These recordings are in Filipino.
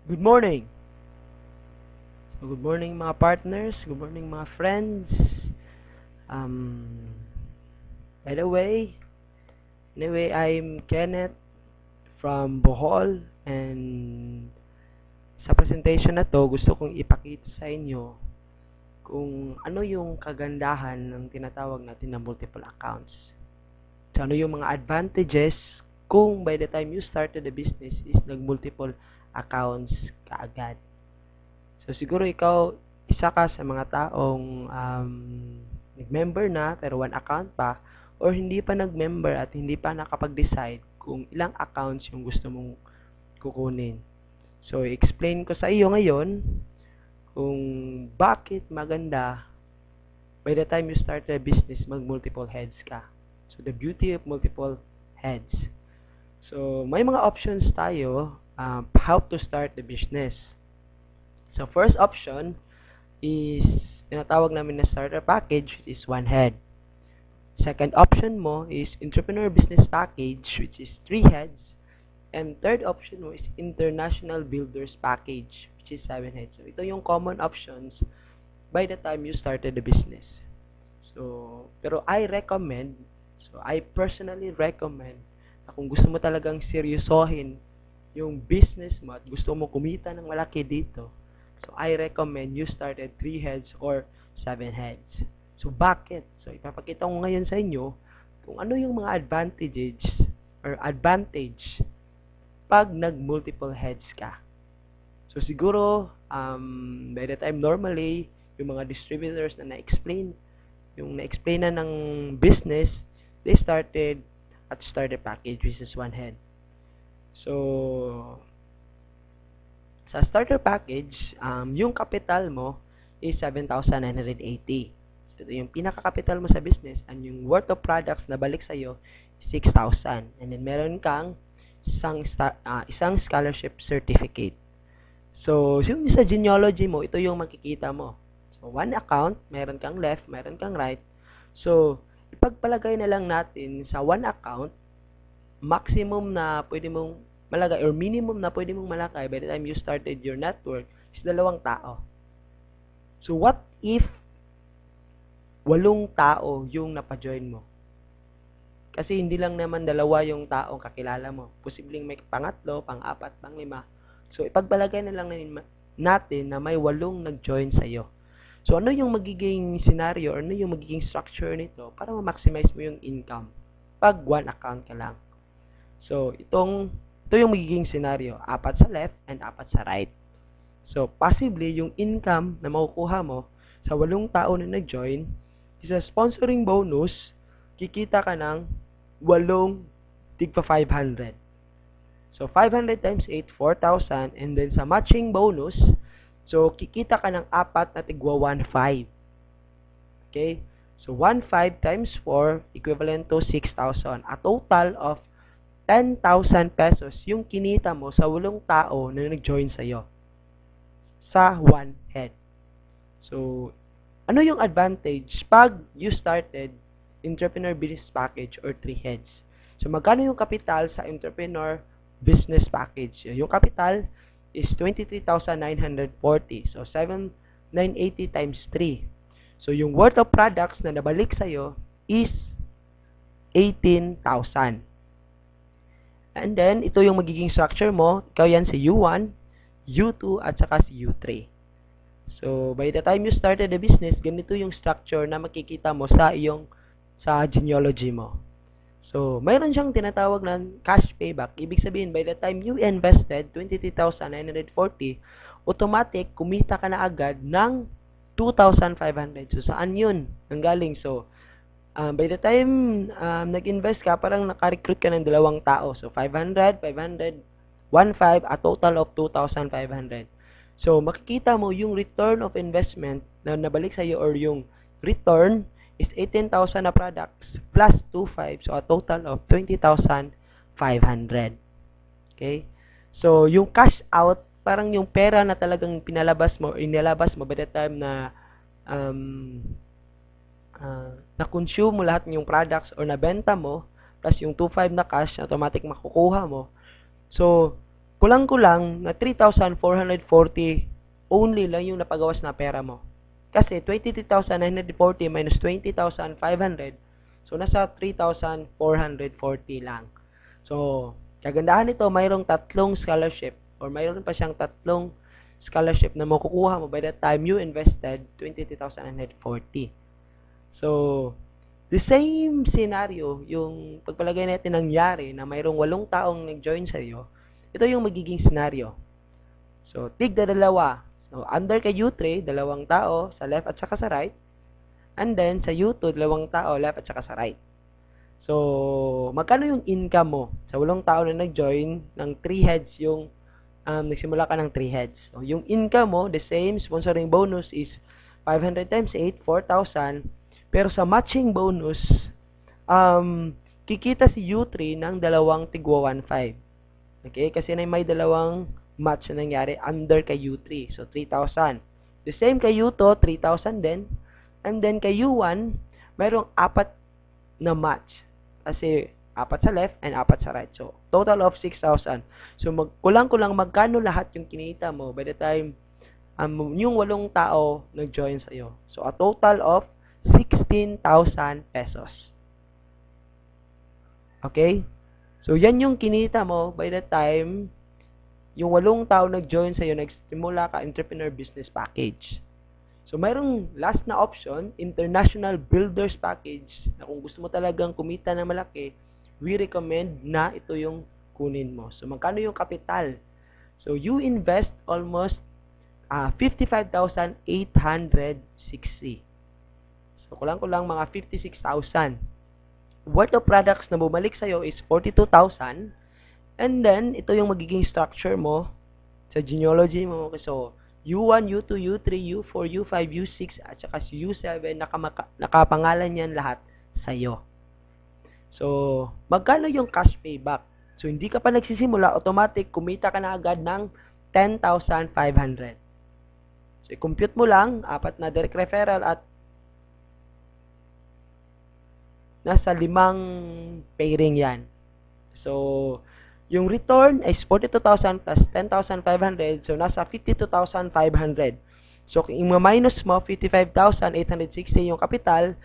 Good morning. So, good morning mga partners, good morning mga friends. Um, by the way, anyway, I'm Kenneth from Bohol and sa presentation na to, gusto kong ipakita sa inyo kung ano yung kagandahan ng tinatawag natin na multiple accounts. So, ano yung mga advantages kung by the time you started the business is nag-multiple accounts kaagad. So, siguro ikaw, isa ka sa mga taong nag-member na pero one account pa or hindi pa nag-member at hindi pa nakapag-decide kung ilang accounts yung gusto mong kukunin. So, explain ko sa iyo ngayon kung bakit maganda by the time you start a business, mag-multiple heads ka. So, the beauty of multiple heads. So, may mga options tayo how to start the business. So, first option is tinatawag namin na starter package, which is one head. Second option mo is entrepreneur business package, which is three heads. And third option mo is international builders package, which is seven heads. So, ito yung common options by the time you started the business. So, pero I personally recommend na kung gusto mo talagang seryosohin yung business mo at gusto mo kumita ng malaki dito, so I recommend you start at 3 heads or 7 heads. So, bakit? So, ipapakita ko ngayon sa inyo kung ano yung mga advantage pag nag-multiple heads ka. So, siguro, by the time normally, yung mga distributors na na-explain na ng business, they started at starter package, which is one head. So, sa starter package, yung capital mo is 7,980. So, ito yung pinaka-capital mo sa business and yung worth of products na balik sa'yo, 6,000. And then, meron kang isang scholarship certificate. So, yung sa genealogy mo, ito yung makikita mo. So, one account, meron kang left, meron kang right. So, ipagpalagay na lang natin sa one account, maximum na pwede mong malagay or minimum na pwede mong malagay by the time you started your network is 2 tao. So, what if 8 tao yung napajoin mo? Kasi hindi lang naman 2 yung taong kakilala mo. Posibleng may pangatlo, pang-apat, pang-5. So, ipagpalagay na lang natin na may 8 nag-join sa'yo. So, ano yung magiging scenario or ano yung magiging structure nito para ma-maximize mo yung income pag one account ka lang? So, ito yung magiging scenario. 4 sa left and 4 sa right. So, possibly, yung income na makukuha mo sa 8 tao na nag-join, sa sponsoring bonus, kikita ka ng 8 tigpa 500. So, 500 times 8, 4,000. And then, sa matching bonus, so, kikita ka ng 4 na tigwa 1,500. Okay? So, 1,500 times 4 equivalent to 6,000. A total of 10,000 pesos yung kinita mo sa 8 tao na nag-join sa'yo sa one head. So, ano yung advantage pag you started entrepreneur business package or 3 heads? So, magkano yung capital sa entrepreneur business package? Yung capital is 23,940. So, 7,980 times 3. So, yung worth of products na nabalik sa'yo is 18,000. And then, ito yung magiging structure mo. Ikaw yan si U1, U2, at saka si U3. So, by the time you started the business, ganito yung structure na makikita mo sa genealogy mo. So, mayroon siyang tinatawag na cash payback. Ibig sabihin, by the time you invested 23,940, automatic, kumita ka na agad ng 2,500. So, saan yun? Nanggaling. So, by the time nag-invest ka, parang naka-recruit ka ng 2 tao. So, 500, 500, 1,500, a total of 2,500. So, makikita mo yung return of investment na nabalik sa'yo or yung return is 18,000 na products plus 2,500. So, a total of 20,500. Okay? So, yung cash out, parang yung pera na talagang pinalabas mo, inilabas mo by the time na na-consume mo lahat ng products or nabenta mo, plus yung 2,500 na cash, automatic makukuha mo. So, kulang-kulang na 3,440 only lang yung napagawas na pera mo. Kasi 23,940 minus 20,500, so nasa 3,440 lang. So, kagandahan nito, mayroong tatlong scholarship or mayroon pa siyang tatlong scholarship na makukuha mo by the time you invested 23,940. So, the same scenario, yung pagpalagay natin nangyari na mayroong 8 taong nag-join sa iyo, ito yung magiging scenario. So, tigda dalawa. So, under kay U3, 2 tao sa left at saka sa right. And then, sa U2, 2 tao left at saka sa right. So, magkano yung income mo? Sa 8 tao na nag-join, ng 3 heads yung, nagsimula ka ng 3 heads. So, yung income mo, the same, sponsoring bonus is 500 times 8, 4,000. Pero sa matching bonus, kikita si U3 ng 2 tigwa 1.5. Okay? Kasi may 2 match na nangyari under kay U3. So, 3,000. The same kay U2, 3,000 din. And then kay U1, mayroong 4 na match. Kasi 4 sa left and 4 sa right. So, total of 6,000. So, kulang-kulang magkano lahat yung kinita mo by the time yung 8 tao nag-join sa'yo. So, a total of 16,000 pesos. Okay? So, yan yung kinita mo by the time yung 8 tao nag-join sa'yo, nagsimula ka entrepreneur business package. So, mayroong last na option, international builders package, na kung gusto mo talagang kumita na malaki, we recommend na ito yung kunin mo. So, magkano yung kapital? So, you invest almost 55,860. So, kulang-kulang mga 56,000. Worth of products na bumalik sa'yo is 42,000. And then, ito yung magiging structure mo sa genealogy mo. So, U1, U2, U3, U4, U5, U6, at saka si U7, nakapangalan yan lahat sa'yo. So, magkano yung cash payback? So, hindi ka pa nagsisimula, automatic, kumita ka na agad ng 10,500. So, compute mo lang, 4 na direct referral at nasa 5 pairing yan. So, yung return is 42,000 plus 10,500. So, nasa 52,500. So, kung i-minus mo, 55,860 yung capital,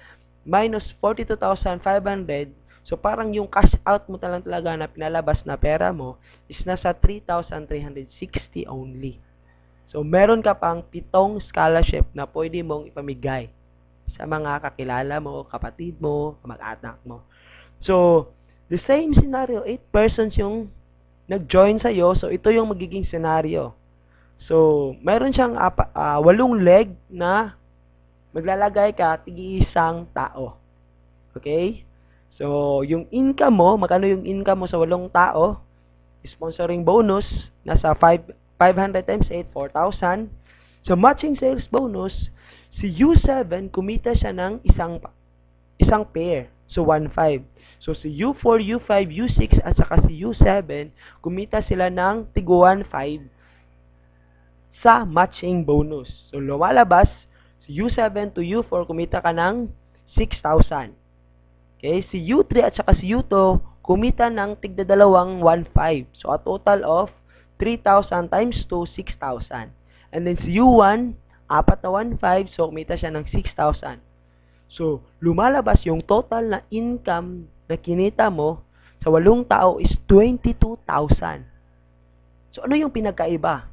minus 42,500. So, parang yung cash out mo talaga na pinalabas na pera mo is nasa 3,360 only. So, meron ka pang 7 scholarship na pwede mong ipamigay sa mga kakilala mo, kapatid mo, mag-anak mo. So, the same scenario, 8 persons yung nag-join sa'yo. So, ito yung magiging scenario. So, meron siyang 8 leg na maglalagay ka tig-isang tao. Okay? So, yung income mo, magkano yung income mo sa 8 tao? Sponsoring bonus, nasa 500 times 8, 4,000. So, matching sales bonus, si U7, kumita siya ng isang pair. So, 1.5. So, si U4, U5, U6, at saka si U7, kumita sila ng tigwa 1.5 sa matching bonus. So, lumalabas, si U7 to U4, kumita ka ng 6,000. Okay? Si U3 at saka si U2, kumita ng tigda 1.5. So, a total of 3,000 times 2, 6,000. And then si U1, 4 na 1.5, so kumita siya ng 6,000. So, lumalabas yung total na income na kinita mo sa 8 tao is 22,000. So, ano yung pinagkaiba?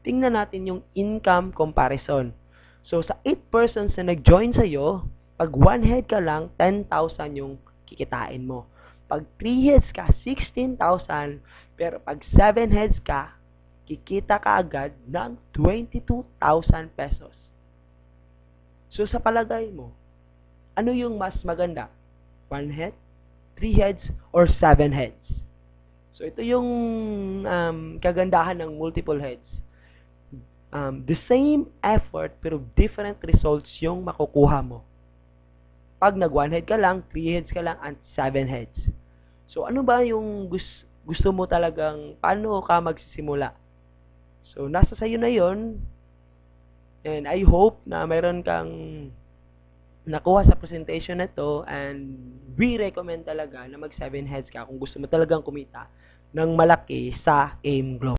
Tingnan natin yung income comparison. So, sa 8 persons na nag-join sa'yo, pag 1 head ka lang, 10,000 yung kikitain mo. Pag 3 heads ka, 16,000. Pero pag 7 heads ka, kikita ka agad ng 22,000 pesos. So, sa palagay mo, ano yung mas maganda? 1 head, 3 heads, or 7 heads? So, ito yung kagandahan ng multiple heads. The same effort pero different results yung makukuha mo. Pag nag 1 head ka lang, 3 heads ka lang, and 7 heads. So, ano ba yung gusto mo talagang, paano ka magsisimula? So, nasa sa'yo na yon. And I hope na mayroon kang nakuha sa presentation na to, and we recommend talaga na mag 7 heads ka kung gusto mo talagang kumita ng malaki sa AIM Global.